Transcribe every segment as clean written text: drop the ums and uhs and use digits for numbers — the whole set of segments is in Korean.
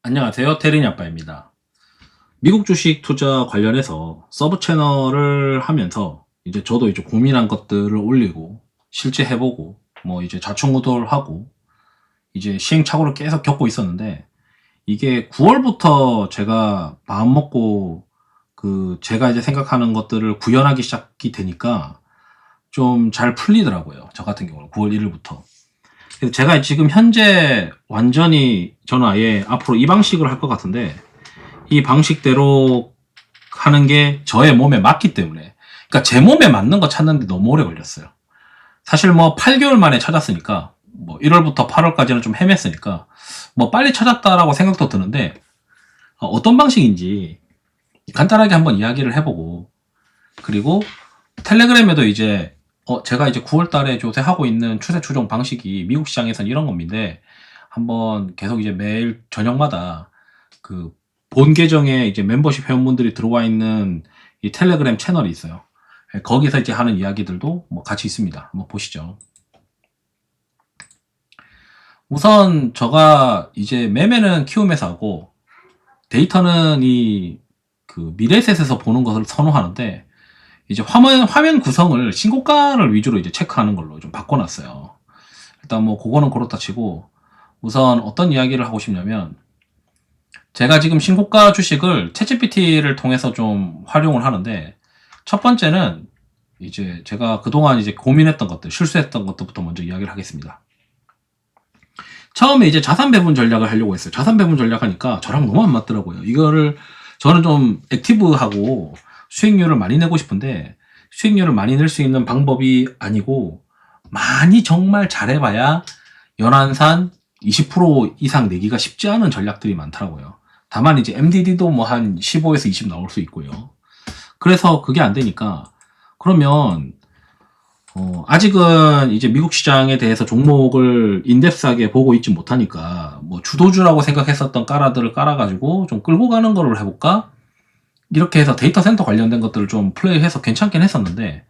안녕하세요. 테린이 아빠입니다. 미국 주식 투자 관련해서 서브 채널을 하면서 이제 저도 이제 고민한 것들을 올리고 실제 해보고 뭐 이제 좌충우돌하고 이제 시행착오를 계속 겪고 있었는데, 이게 9월부터 제가 마음 먹고 제가 이제 생각하는 것들을 구현하기 시작이 되니까 좀 잘 풀리더라고요. 저 같은 경우는 9월 1일부터. 그래서 제가 지금 현재 완전히 저는 아예 앞으로 이 방식을 할 것 같은데, 이 방식대로 하는 게 저의 몸에 맞기 때문에, 그러니까 제 몸에 맞는 거 찾는데 너무 오래 걸렸어요. 사실 뭐 8개월 만에 찾았으니까, 뭐 1월부터 8월까지는 좀 헤맸으니까 뭐 빨리 찾았다라고 생각도 드는데, 어떤 방식인지 간단하게 한번 이야기를 해보고, 그리고 텔레그램에도 이제 제가 이제 9월 달에 조세하고 있는 추세 추종 방식이 미국 시장에서는 이런 겁니다. 한번 계속 이제 매일 저녁마다 그 본 계정에 이제 멤버십 회원분들이 들어와 있는 이 텔레그램 채널이 있어요. 거기서 이제 하는 이야기들도 뭐 같이 있습니다. 한번 보시죠. 우선 제가 이제 매매는 키움에서 하고 데이터는 미래셋에서 보는 것을 선호하는데, 이제 화면 구성을 신고가를 위주로 이제 체크하는 걸로 좀 바꿔놨어요. 일단 뭐 그거는 그렇다 치고, 우선 어떤 이야기를 하고 싶냐면, 제가 지금 신고가 주식을 챗GPT를 통해서 좀 활용을 하는데, 첫 번째는 이제 제가 그동안 이제 고민했던 것들, 실수했던 것들부터 먼저 이야기를 하겠습니다. 처음에 이제 자산 배분 전략을 하려고 했어요. 자산 배분 전략 하니까 저랑 너무 안 맞더라고요. 이거를 저는 좀 액티브하고 수익률을 많이 내고 싶은데, 수익률을 많이 낼 수 있는 방법이 아니고, 많이 정말 잘해봐야 연한산 20% 이상 내기가 쉽지 않은 전략들이 많더라고요. 다만 이제 MDD도 뭐 한 15에서 20 나올 수 있고요. 그래서 그게 안 되니까, 그러면 아직은 이제 미국 시장에 대해서 종목을 인덱스하게 보고 있지 못하니까, 뭐 주도주라고 생각했었던 까라들을 깔아가지고 좀 끌고 가는 거를 해볼까? 이렇게 해서 데이터 센터 관련된 것들을 좀 플레이해서 괜찮긴 했었는데,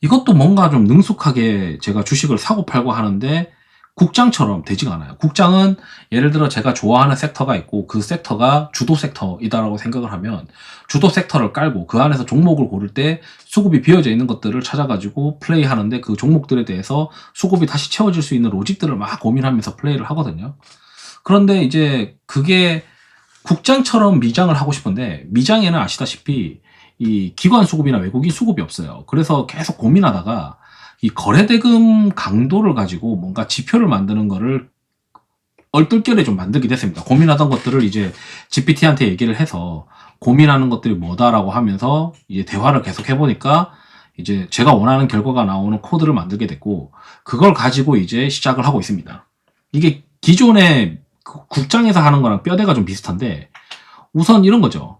이것도 뭔가 좀 능숙하게 제가 주식을 사고 팔고 하는데 국장처럼 되지가 않아요. 국장은 예를 들어 제가 좋아하는 섹터가 있고 그 섹터가 주도 섹터이다라고 생각을 하면, 주도 섹터를 깔고 그 안에서 종목을 고를 때 수급이 비어져 있는 것들을 찾아가지고 플레이하는데, 그 종목들에 대해서 수급이 다시 채워질 수 있는 로직들을 막 고민하면서 플레이를 하거든요. 그런데 이제 그게 국장처럼 미장을 하고 싶은데, 미장에는 아시다시피 이 기관 수급이나 외국인 수급이 없어요. 그래서 계속 고민하다가 이 거래대금 강도를 가지고 뭔가 지표를 만드는 거를 얼떨결에 좀 만들게 됐습니다. 고민하던 것들을 이제 GPT한테 얘기를 해서 고민하는 것들이 뭐다라고 하면서 이제 대화를 계속 해보니까 이제 제가 원하는 결과가 나오는 코드를 만들게 됐고, 그걸 가지고 이제 시작을 하고 있습니다. 이게 기존의 국장에서 하는 거랑 뼈대가 좀 비슷한데, 우선 이런 거죠.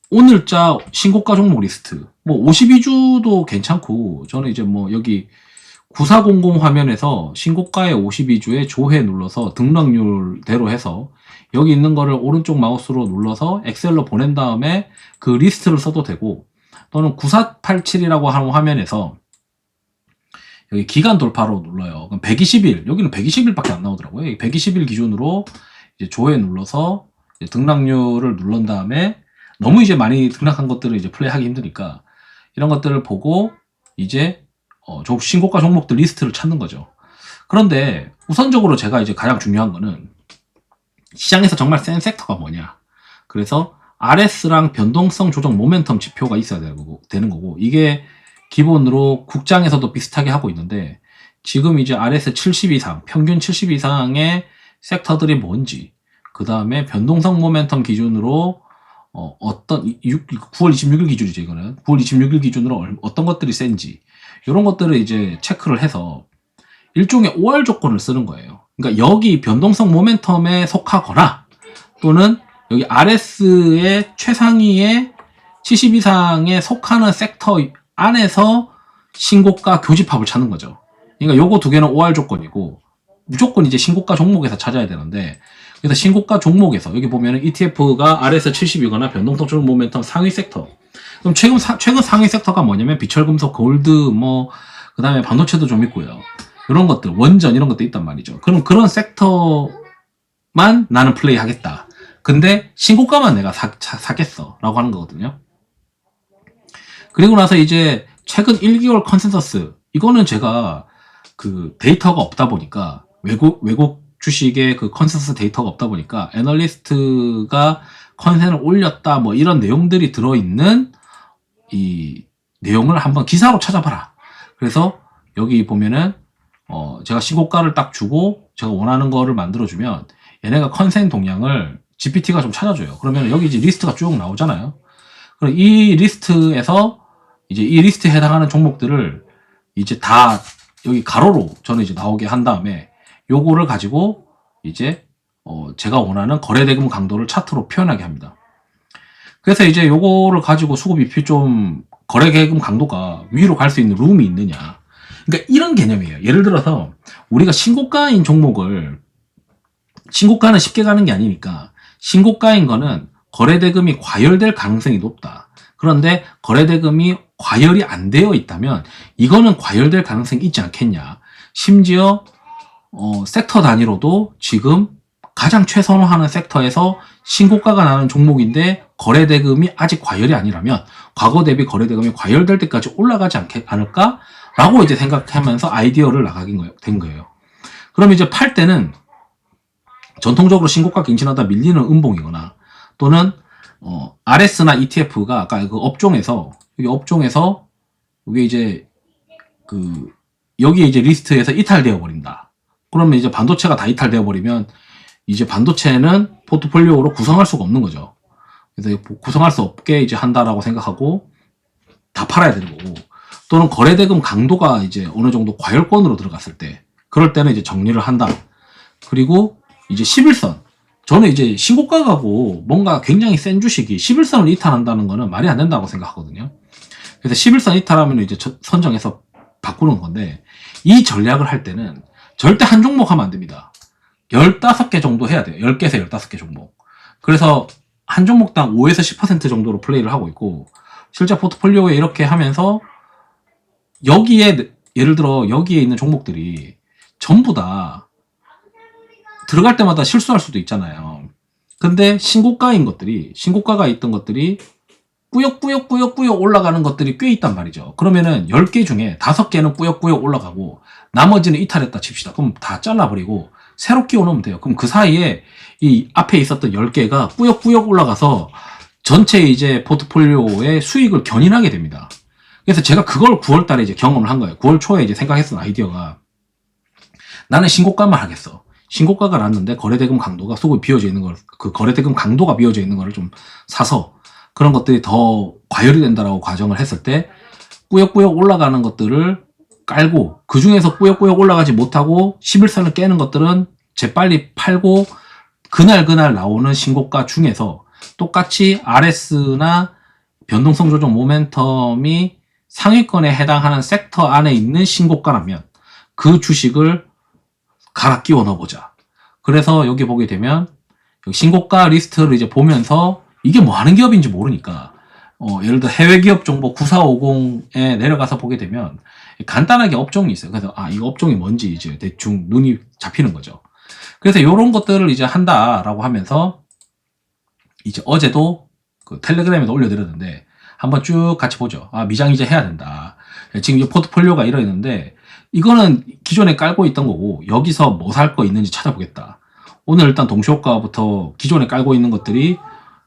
오늘자 신고가 종목 리스트. 뭐 52주도 괜찮고, 저는 이제 뭐 여기 9400 화면에서 신고가의 52주에 조회 눌러서 등락률대로 해서 여기 있는 거를 오른쪽 마우스로 눌러서 엑셀로 보낸 다음에 그 리스트를 써도 되고, 또는 9487이라고 하는 화면에서 여기 기간 돌파로 눌러요. 그럼 120일, 여기는 120일밖에 안 나오더라고요. 120일 기준으로 이제 조회 눌러서 이제 등락률을 누른 다음에, 너무 이제 많이 등락한 것들을 이제 플레이하기 힘드니까 이런 것들을 보고 이제 신고가 종목들 리스트를 찾는 거죠. 그런데 우선적으로 제가 이제 가장 중요한 거는 시장에서 정말 센 섹터가 뭐냐. 그래서 RS랑 변동성 조정 모멘텀 지표가 있어야 되는 거고, 이게 기본으로 국장에서도 비슷하게 하고 있는데, 지금 이제 RS 70 이상, 평균 70 이상의 섹터들이 뭔지, 그 다음에 변동성 모멘텀 기준으로 어떤 9월 26일 기준이죠. 이거는 9월 26일 기준으로 어떤 것들이 센지, 이런 것들을 이제 체크를 해서 일종의 OR 조건을 쓰는 거예요. 그러니까 여기 변동성 모멘텀에 속하거나, 또는 여기 RS의 최상위의 70 이상에 속하는 섹터 안에서 신고가 교집합을 찾는 거죠. 그러니까 요거 두 개는 OR 조건이고, 무조건 이제 신고가 종목에서 찾아야 되는데, 그래서 신고가 종목에서 여기 보면은 ETF가 RS 70이거나 변동성 조정 모멘텀 상위 섹터. 그럼 최근 상위 섹터가 뭐냐면 비철금속, 골드, 뭐 그다음에 반도체도 좀 있고요. 이런 것들, 원전 이런 것도 있단 말이죠. 그럼 그런 섹터만 나는 플레이 하겠다. 근데 신고가만 내가 사겠어 라고 하는 거거든요. 그리고 나서 이제 최근 1개월 컨센서스, 이거는 제가 그 데이터가 없다 보니까, 외국 주식의 그 컨센서스 데이터가 없다 보니까 애널리스트가 컨센을 올렸다 뭐 이런 내용들이 들어있는 이 내용을 한번 기사로 찾아봐라. 그래서 여기 보면은 제가 신고가를 딱 주고 제가 원하는 거를 만들어주면 얘네가 컨센 동향을 GPT가 좀 찾아줘요. 그러면 여기 이제 리스트가 쭉 나오잖아요. 그럼 이 리스트에서 이제 이 리스트에 해당하는 종목들을 이제 다 여기 가로로 저는 이제 나오게 한 다음에 요거를 가지고 이제 제가 원하는 거래대금 강도를 차트로 표현하게 합니다. 그래서 이제 요거를 가지고 수급이 좀 거래대금 강도가 위로 갈 수 있는 룸이 있느냐. 그러니까 이런 개념이에요. 예를 들어서 우리가 신고가인 종목을, 신고가는 쉽게 가는 게 아니니까 신고가인 거는 거래대금이 과열될 가능성이 높다. 그런데 거래대금이 과열이 안 되어 있다면 이거는 과열될 가능성이 있지 않겠냐. 심지어 섹터 단위로도 지금 가장 최선호하는 섹터에서 신고가가 나는 종목인데 거래대금이 아직 과열이 아니라면 과거 대비 거래대금이 과열될 때까지 올라가지 않을까? 라고 이제 생각하면서 아이디어를 나가게 된 거예요. 그럼 이제 팔 때는 전통적으로 신고가 갱신하다 밀리는 음봉이거나 또는 RS나 ETF가 아까 그 업종에서 이게 이제 여기에 이제 리스트에서 이탈되어 버린다. 그러면 이제 반도체가 다 이탈되어 버리면 이제 반도체는 포트폴리오로 구성할 수가 없는 거죠. 그래서 구성할 수 없게 이제 한다라고 생각하고 다 팔아야 되는 거고, 또는 거래대금 강도가 이제 어느 정도 과열권으로 들어갔을 때, 그럴 때는 이제 정리를 한다. 그리고 이제 11선. 저는 이제 신고가 가고 뭔가 굉장히 센 주식이 11선을 이탈한다는 거는 말이 안 된다고 생각하거든요. 그래서 11선 이탈하면 이제 선정해서 바꾸는 건데, 이 전략을 할 때는 절대 한 종목 하면 안 됩니다. 15개 정도 해야 돼요. 10개에서 15개 종목. 그래서 한 종목당 5에서 10% 정도로 플레이를 하고 있고, 실제 포트폴리오에 이렇게 하면서 여기에, 예를 들어 여기에 있는 종목들이 전부 다 들어갈 때마다 실수할 수도 있잖아요. 근데 신고가가 있던 것들이 꾸역꾸역 올라가는 것들이 꽤 있단 말이죠. 그러면은 10개 중에 5개는 꾸역꾸역 올라가고 나머지는 이탈했다 칩시다. 그럼 다 잘라버리고 새로 끼워 넣으면 돼요. 그럼 그 사이에 이 앞에 있었던 10개가 꾸역꾸역 올라가서 전체 이제 포트폴리오의 수익을 견인하게 됩니다. 그래서 제가 그걸 9월 달에 이제 경험을 한 거예요. 9월 초에 이제 생각했던 아이디어가, 나는 신고가만 하겠어. 신고가가 났는데 거래대금 강도가 수급이 비어져 있는 걸, 그 거래대금 강도가 비어져 있는 거를 좀 사서 그런 것들이 더 과열이 된다라고 가정을 했을 때 꾸역꾸역 올라가는 것들을 깔고, 그 중에서 꾸역꾸역 올라가지 못하고 11선을 깨는 것들은 재빨리 팔고, 그날 나오는 신고가 중에서 똑같이 RS나 변동성 조정 모멘텀이 상위권에 해당하는 섹터 안에 있는 신고가라면 그 주식을 갈아 끼워 넣어보자. 그래서 여기 보게 되면 신고가 리스트를 이제 보면서 이게 뭐 하는 기업인지 모르니까 예를 들어 해외 기업 정보 9450에 내려가서 보게 되면 간단하게 업종이 있어요. 그래서 이 업종이 뭔지 이제 대충 눈이 잡히는 거죠. 그래서 이런 것들을 이제 한다라고 하면서 이제 어제도 그 텔레그램에도 올려드렸는데 한번 쭉 같이 보죠. 미장 이제 해야 된다. 지금 이 포트폴리오가 이러있는데 이거는 기존에 깔고 있던 거고 여기서 뭐 살 거 있는지 찾아보겠다. 오늘 일단 동시효과부터 기존에 깔고 있는 것들이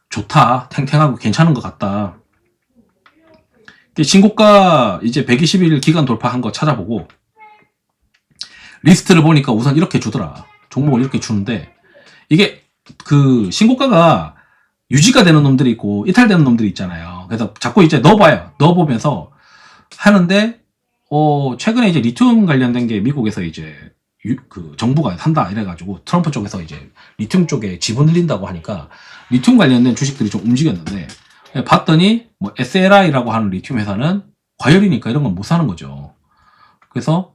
좋다, 탱탱하고 괜찮은 것 같다. 신고가 이제 120일 기간 돌파한 거 찾아보고 리스트를 보니까 우선 이렇게 주더라. 종목을 이렇게 주는데 이게 그 신고가가 유지가 되는 놈들이 있고 이탈되는 놈들이 있잖아요. 그래서 자꾸 이제 넣어봐요. 넣어보면서 하는데 최근에 이제 리튬 관련된 게 미국에서 이제 그 정부가 산다 이래가지고 트럼프 쪽에서 이제 리튬 쪽에 지분 흘린다고 하니까 리튬 관련된 주식들이 좀 움직였는데 봤더니 뭐 SLI라고 하는 리튬 회사는 과열이니까 이런 건 못 사는 거죠. 그래서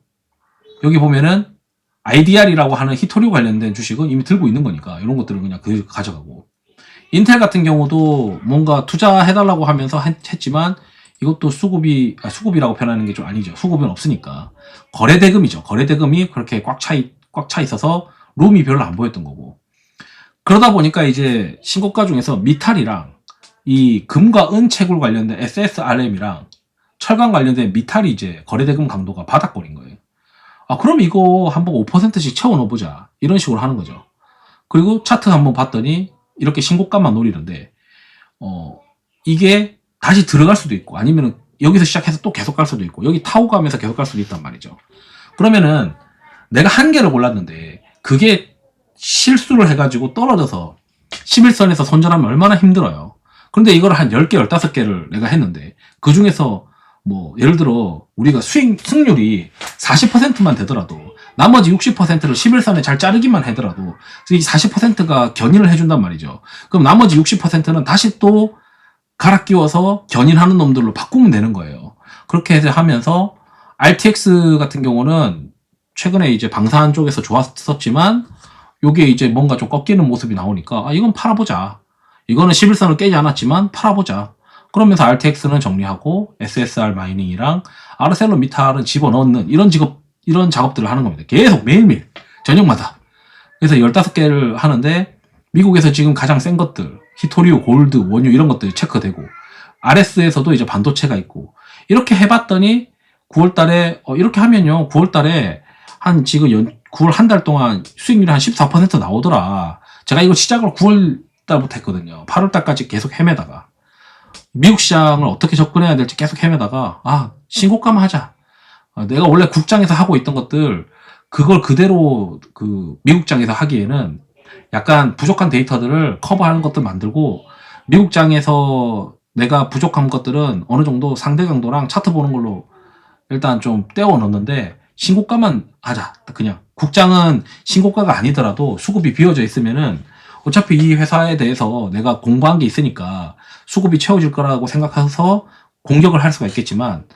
여기 보면은 IDR이라고 하는 히토류 관련된 주식은 이미 들고 있는 거니까 이런 것들은 그냥 가져가고, 인텔 같은 경우도 뭔가 투자해달라고 하면서 했지만 이것도 수급이라고 표현하는 게 좀 아니죠. 수급은 없으니까 거래대금이죠. 거래대금이 그렇게 꽉 차 있어서 룸이 별로 안 보였던 거고, 그러다 보니까 이제 신고가 중에서 미탈이랑 이 금과 은 채굴 관련된 SSRM이랑 철강 관련된 미탈이 이제 거래대금 강도가 바닥권인 거예요. 아, 그럼 이거 한번 5%씩 채워 넣어보자. 이런 식으로 하는 거죠. 그리고 차트 한번 봤더니 이렇게 신고가만 노리는데, 이게 다시 들어갈 수도 있고, 아니면 여기서 시작해서 또 계속 갈 수도 있고, 여기 타고 가면서 계속 갈 수도 있단 말이죠. 그러면은 내가 한 개를 골랐는데, 그게 실수를 해가지고 떨어져서 11선에서 손절하면 얼마나 힘들어요. 그런데 이걸 한 10개, 15개를 내가 했는데, 그 중에서 뭐, 예를 들어, 우리가 승률이 40%만 되더라도, 나머지 60%를 11선에 잘 자르기만 하더라도, 이 40%가 견인을 해준단 말이죠. 그럼 나머지 60%는 다시 또 갈아 끼워서 견인하는 놈들로 바꾸면 되는 거예요. 그렇게 해서 하면서, RTX 같은 경우는 최근에 이제 방산 쪽에서 좋았었지만, 요게 이제 뭔가 좀 꺾이는 모습이 나오니까, 아, 이건 팔아보자. 이거는 11선을 깨지 않았지만, 팔아보자. 그러면서 RTX는 정리하고 SSR 마이닝이랑 아르셀로 미탈은 집어넣는 이런 작업들을 하는 겁니다. 계속 매일매일 저녁마다. 그래서 15개를 하는데 미국에서 지금 가장 센 것들 히토리오, 골드, 원유 이런 것들이 체크되고 RS에서도 이제 반도체가 있고 이렇게 해봤더니 9월달에 이렇게 하면요 9월달에 한 지금 9월 한 달 동안 수익률이 한 14% 나오더라. 제가 이거 시작을 9월달부터 했거든요. 8월달까지 계속 헤매다가 미국 시장을 어떻게 접근해야 될지 계속 헤매다가 신고가만 하자. 내가 원래 국장에서 하고 있던 것들 그걸 그대로 그 미국장에서 하기에는 약간 부족한 데이터들을 커버하는 것들 만들고 미국장에서 내가 부족한 것들은 어느 정도 상대 강도랑 차트 보는 걸로 일단 좀 떼어 넣는데 신고가만 하자. 그냥 국장은 신고가가 아니더라도 수급이 비어져 있으면은 어차피 이 회사에 대해서 내가 공부한 게 있으니까 수급이 채워질 거라고 생각해서 공격을 할 수가 있겠지만,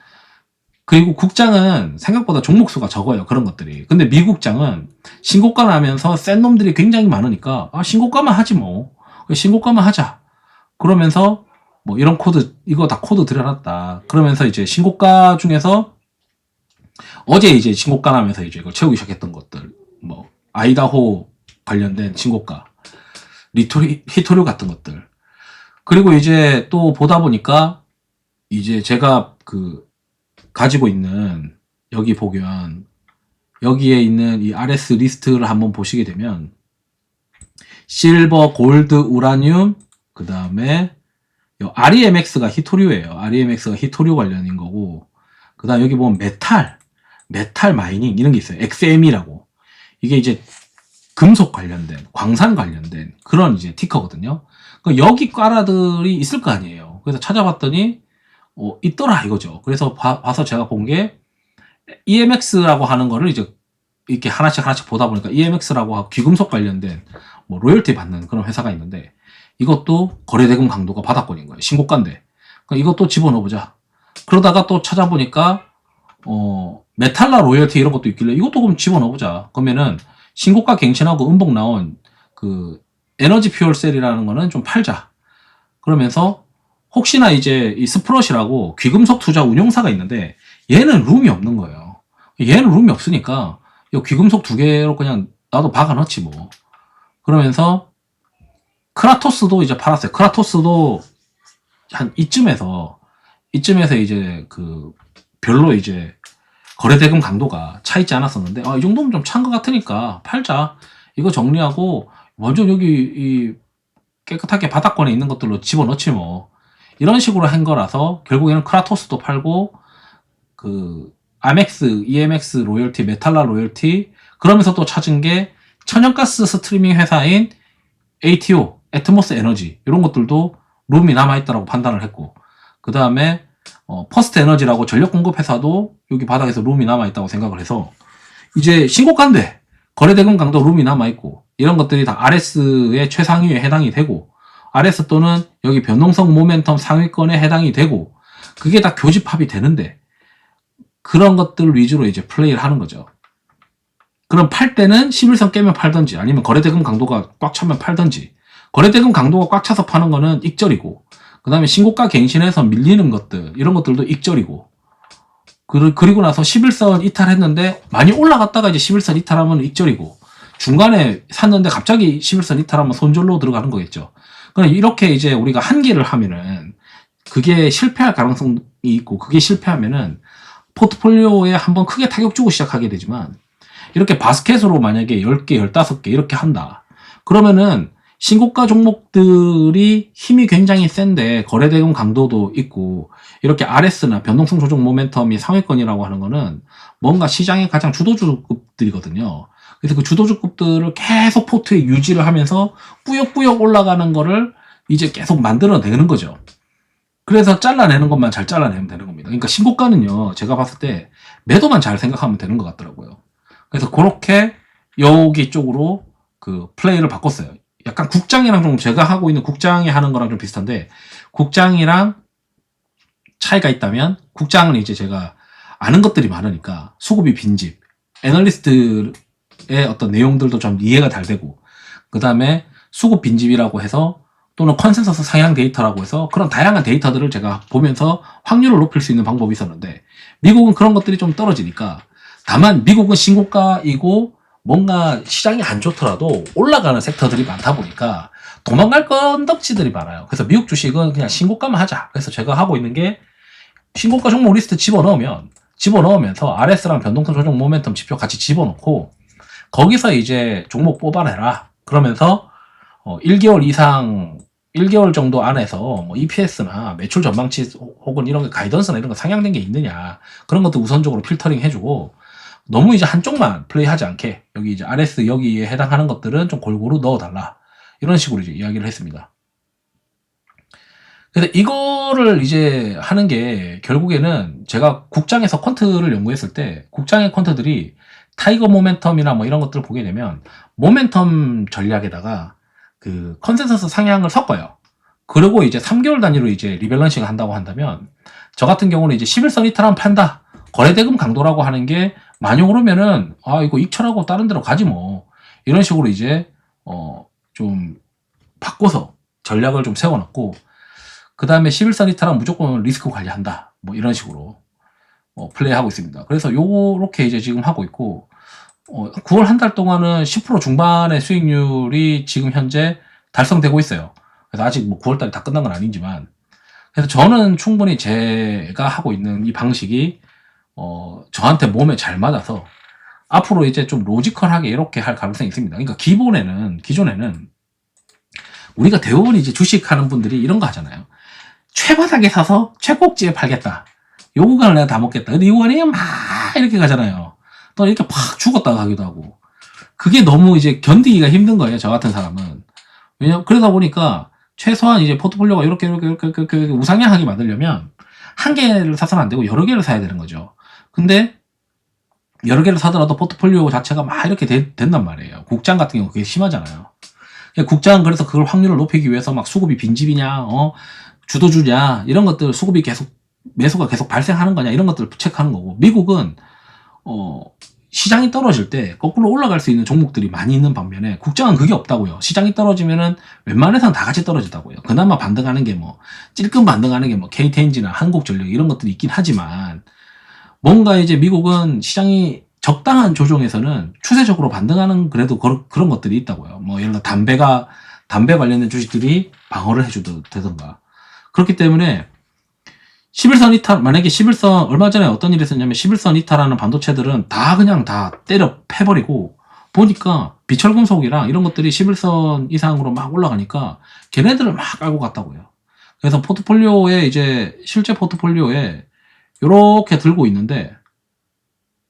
그리고 국장은 생각보다 종목수가 적어요. 그런 것들이. 근데 미국장은 신고가 나면서 센 놈들이 굉장히 많으니까 신고가만 하지 뭐. 신고가만 하자. 그러면서 뭐 이런 코드 이거 다 코드 들여놨다. 그러면서 이제 신고가 중에서 어제 이제 신고가 나면서 이제 이걸 채우기 시작했던 것들 뭐 아이다호 관련된 신고가 히토류 같은 것들. 그리고 이제 또 보다 보니까 이제 제가 가지고 있는 여기 보면 여기에 있는 이 RS 리스트를 한번 보시게 되면 실버, 골드, 우라늄 그 다음에 REMX가 히토류예요. REMX가 히토류 관련인 거고 그 다음 여기 보면 메탈 마이닝 이런 게 있어요. XM이라고. 이게 이제 금속 관련된, 광산 관련된 그런 이제 티커거든요. 여기 과라들이 있을 거 아니에요. 그래서 찾아봤더니, 있더라 이거죠. 그래서 봐서 제가 본 게, EMX라고 하는 거를 이제 이렇게 하나씩 보다 보니까 EMX라고 귀금속 관련된 뭐 로열티 받는 그런 회사가 있는데, 이것도 거래대금 강도가 바닥권인 거예요. 신고가인데. 그러니까 이것도 집어넣어보자. 그러다가 또 찾아보니까, 메탈라 로열티 이런 것도 있길래 이것도 그럼 집어넣어보자. 그러면은, 신고가 갱신하고 음봉 나온 에너지 퓨얼셀이라는 거는 좀 팔자. 그러면서 혹시나 이제 이 스프롯이라고 귀금속 투자 운용사가 있는데 얘는 룸이 없는 거예요. 얘는 룸이 없으니까 이 귀금속 2개로 그냥 나도 박아 넣지 뭐. 그러면서 크라토스도 이제 팔았어요. 크라토스도 한 이쯤에서 이제 별로 이제 거래대금 강도가 차 있지 않았었는데 이 정도면 좀 찬 것 같으니까 팔자. 이거 정리하고 먼저 여기 이 깨끗하게 바닥권에 있는 것들로 집어넣지 뭐. 이런 식으로 한 거라서 결국에는 크라토스도 팔고 아멕스, EMX 로열티, 메탈라 로열티 그러면서 또 찾은 게 천연가스 스트리밍 회사인 ATO, 애트모스 에너지 이런 것들도 룸이 남아있다고 판단을 했고 그 다음에 퍼스트 에너지라고 전력 공급 회사도 여기 바닥에서 룸이 남아있다고 생각을 해서 이제 신고가인데 거래대금 강도 룸이 남아있고 이런 것들이 다 RS의 최상위에 해당이 되고 RS 또는 여기 변동성 모멘텀 상위권에 해당이 되고 그게 다 교집합이 되는데 그런 것들 위주로 이제 플레이를 하는 거죠. 그럼 팔 때는 11선 깨면 팔던지 아니면 거래대금 강도가 꽉 차면 팔던지 거래대금 강도가 꽉 차서 파는 거는 익절이고 그 다음에 신고가 갱신해서 밀리는 것들 이런 것들도 익절이고 그리고 나서 11선 이탈했는데 많이 올라갔다가 이제 11선 이탈하면 익절이고 중간에 샀는데 갑자기 11선 이탈하면 손절로 들어가는 거겠죠. 그럼 이렇게 이제 우리가 한계를 하면은 그게 실패할 가능성이 있고, 그게 실패하면은 포트폴리오에 한번 크게 타격 주고 시작하게 되지만, 이렇게 바스켓으로 만약에 10개, 15개 이렇게 한다. 그러면은 신고가 종목들이 힘이 굉장히 센데 거래대금 강도도 있고, 이렇게 RS나 변동성 조정 모멘텀이 상위권이라고 하는 거는 뭔가 시장의 가장 주도주급들이거든요. 그래서 그 주도주급들을 계속 포트에 유지를 하면서 꾸역꾸역 올라가는 거를 이제 계속 만들어내는 거죠. 그래서 잘라내는 것만 잘 잘라내면 되는 겁니다. 그러니까 신고가는요, 제가 봤을 때 매도만 잘 생각하면 되는 것 같더라고요. 그래서 그렇게 여기 쪽으로 그 플레이를 바꿨어요. 약간 국장이랑 좀 제가 하고 있는 국장이 하는 거랑 좀 비슷한데, 국장이랑 차이가 있다면, 국장은 이제 제가 아는 것들이 많으니까 수급이 빈집, 애널리스트의 어떤 내용들도 좀 이해가 잘 되고, 그 다음에 수급 빈집이라고 해서 또는 컨센서스 상향 데이터라고 해서 그런 다양한 데이터들을 제가 보면서 확률을 높일 수 있는 방법이 있었는데, 미국은 그런 것들이 좀 떨어지니까, 다만 미국은 신고가이고 뭔가 시장이 안 좋더라도 올라가는 섹터들이 많다 보니까 도망갈 건덕지들이 많아요. 그래서 미국 주식은 그냥 신고가만 하자. 그래서 제가 하고 있는 게 신고가 종목 리스트 집어넣으면서 RS랑 변동성 조정 모멘텀 지표 같이 집어넣고 거기서 이제 종목 뽑아내라. 그러면서 1개월 이상 1개월 정도 안에서 뭐 EPS나 매출 전망치 혹은 이런 게 가이던스나 이런 거 상향된 게 있느냐, 그런 것도 우선적으로 필터링 해주고, 너무 이제 한쪽만 플레이하지 않게 여기 이제 RS 여기에 해당하는 것들은 좀 골고루 넣어달라, 이런 식으로 이제 이야기를 했습니다. 그래서 이거를 이제 하는 게 결국에는 제가 국장에서 퀀트를 연구했을 때 국장의 퀀트들이 타이거 모멘텀이나 뭐 이런 것들을 보게 되면 모멘텀 전략에다가 그 컨센서스 상향을 섞어요. 그리고 이제 3개월 단위로 이제 리밸런싱을 한다고 한다면, 저 같은 경우는 이제 11선 이탈하면 판다. 거래대금 강도라고 하는 게 많이 오르면은 이거 익절하고 다른 데로 가지 뭐, 이런 식으로 이제 좀 바꿔서 전략을 좀 세워놨고, 그 다음에 11선 이탈하면 무조건 리스크 관리한다, 뭐 이런 식으로 플레이하고 있습니다. 그래서 요렇게 이제 지금 하고 있고, 9월 한 달 동안은 10% 중반의 수익률이 지금 현재 달성되고 있어요. 그래서 아직 뭐 9월달이 다 끝난 건 아니지만, 그래서 저는 충분히 제가 하고 있는 이 방식이 저한테 몸에 잘 맞아서 앞으로 이제 좀 로지컬하게 이렇게 할 가능성이 있습니다. 그러니까 기존에는 우리가 대부분 이제 주식하는 분들이 이런 거 하잖아요. 최바닥에 사서 최꼭지에 팔겠다. 요 구간을 내가 다 먹겠다. 근데 이 구간이 막 이렇게 가잖아요. 또 이렇게 팍 죽었다 가기도 하고. 그게 너무 이제 견디기가 힘든 거예요, 저 같은 사람은. 그러다 보니까 최소한 이제 포트폴리오가 이렇게 우상향하게 만들려면 한 개를 사서는 안 되고 여러 개를 사야 되는 거죠. 근데 여러 개를 사더라도 포트폴리오 자체가 막 이렇게 된단 말이에요. 국장 같은 경우 그게 심하잖아요. 국장은 그래서 그걸 확률을 높이기 위해서 막 수급이 빈집이냐, 주도주냐, 이런 것들, 수급이 계속, 매수가 계속 발생하는 거냐, 이런 것들을 체크하는 거고, 미국은 시장이 떨어질 때 거꾸로 올라갈 수 있는 종목들이 많이 있는 반면에 국장은 그게 없다고요. 시장이 떨어지면은 웬만해서는 다 같이 떨어진다고요. 그나마 반등하는 게 뭐 찔끔 반등하는 게 뭐 KTNG나 한국전력 이런 것들이 있긴 하지만, 뭔가 이제 미국은 시장이 적당한 조정에서는 추세적으로 반등하는 그래도 그런 것들이 있다고요. 뭐 예를 들어 담배 관련된 주식들이 방어를 해주던가. 그렇기 때문에 11선 이탈, 만약에 11선, 얼마 전에 어떤 일이 있었냐면 11선 이탈하는 반도체들은 다 그냥 다 때려 패버리고, 보니까 비철금속이랑 이런 것들이 11선 이상으로 막 올라가니까 걔네들을 막 깔고 갔다고요. 그래서 실제 포트폴리오에 요렇게 들고 있는데,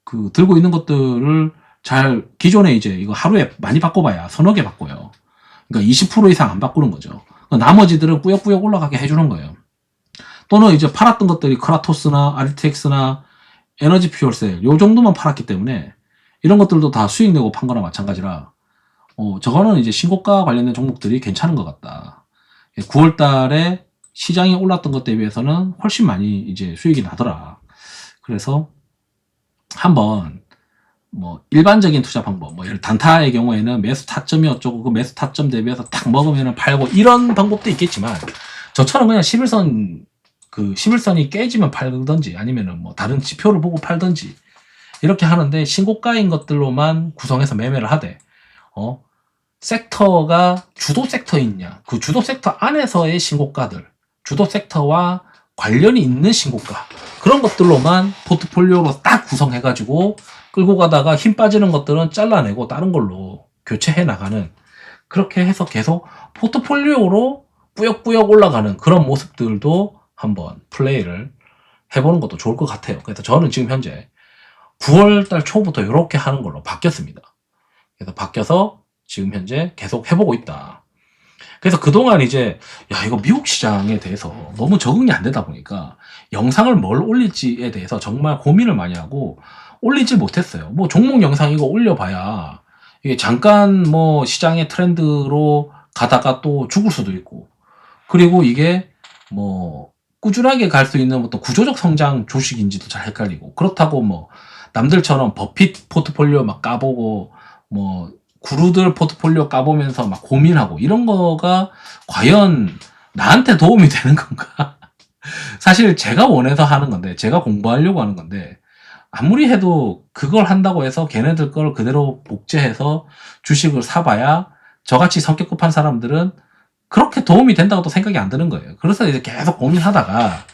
그 들고 있는 것들을 기존에 이제 이거 하루에 많이 바꿔봐야 서너 개 바꿔요. 그러니까 20% 이상 안 바꾸는 거죠. 나머지들은 꾸역꾸역 올라가게 해주는 거예요. 또는 이제 팔았던 것들이 크라토스나 RTX나 에너지 퓨얼셀 요 정도만 팔았기 때문에 이런 것들도 다 수익 내고 판 거나 마찬가지라, 저거는 이제 신고가 관련된 종목들이 괜찮은 것 같다. 9월 달에 시장이 올랐던 것 대비해서는 훨씬 많이 이제 수익이 나더라. 그래서 한번 뭐 일반적인 투자 방법, 뭐 예를 단타의 경우에는 매수 타점이 어쩌고 그 매수 타점 대비해서 탁 먹으면 팔고 이런 방법도 있겠지만, 저처럼 그냥 11선이 깨지면 팔든지 아니면은 뭐 다른 지표를 보고 팔든지 이렇게 하는데, 신고가인 것들로만 구성해서 매매를 하되 섹터가 주도 섹터있냐, 그 주도 섹터 안에서의 신고가들, 주도 섹터와 관련이 있는 신고가, 그런 것들로만 포트폴리오로 딱 구성해가지고 끌고 가다가 힘 빠지는 것들은 잘라내고 다른 걸로 교체해 나가는, 그렇게 해서 계속 포트폴리오로 꾸역꾸역 올라가는 그런 모습들도 한번 플레이를 해보는 것도 좋을 것 같아요. 그래서 저는 지금 현재 9월달 초부터 이렇게 하는 걸로 바뀌었습니다. 그래서 바뀌어서 지금 현재 계속 해보고 있다. 그래서 그동안 이제 이거 미국 시장에 대해서 너무 적응이 안 되다 보니까 영상을 뭘 올릴지에 대해서 정말 고민을 많이 하고 올리지 못했어요. 뭐 종목 영상 이거 올려봐야 이게 잠깐 뭐 시장의 트렌드로 가다가 또 죽을 수도 있고, 그리고 이게 뭐 꾸준하게 갈 수 있는 어떤 구조적 성장 주식인지도 잘 헷갈리고, 그렇다고 뭐 남들처럼 버핏 포트폴리오 막 까보고 뭐 구루들 포트폴리오 까보면서 막 고민하고 이런 거가 과연 나한테 도움이 되는 건가? 사실 제가 원해서 하는 건데, 제가 공부하려고 하는 건데, 아무리 해도 그걸 한다고 해서 걔네들 걸 그대로 복제해서 주식을 사봐야 저같이 성격 급한 사람들은 그렇게 도움이 된다고도 생각이 안 드는 거예요. 그래서 이제 계속 고민하다가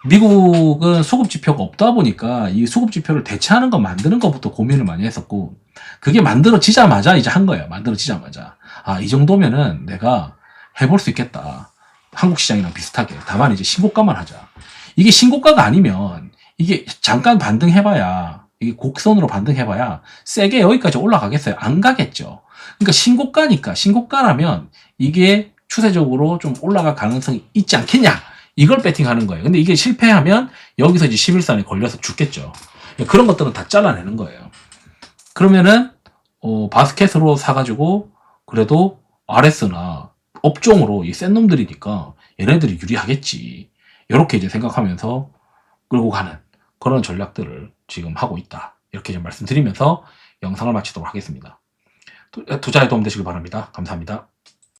미국은 수급지표가 없다 보니까 이 수급지표를 대체하는 거 만드는 것부터 고민을 많이 했었고, 그게 만들어지자마자 이제 한 거예요. 만들어지자마자. 이 정도면은 내가 해볼 수 있겠다. 한국 시장이랑 비슷하게. 다만 이제 신고가만 하자. 이게 신고가가 아니면 이게 잠깐 반등해봐야, 이게 곡선으로 반등해봐야 세게 여기까지 올라가겠어요? 안 가겠죠. 그러니까 신고가니까, 신고가라면 이게 추세적으로 좀 올라갈 가능성이 있지 않겠냐, 이걸 배팅하는 거예요. 근데 이게 실패하면 여기서 이제 11선에 걸려서 죽겠죠. 그런 것들은 다 잘라내는 거예요. 그러면은 바스켓으로 사가지고 그래도 RS나 업종으로 이 센 놈들이니까 얘네들이 유리하겠지, 이렇게 이제 생각하면서 끌고 가는 그런 전략들을 지금 하고 있다, 이렇게 좀 말씀드리면서 영상을 마치도록 하겠습니다. 투자에 도움 되시길 바랍니다. 감사합니다.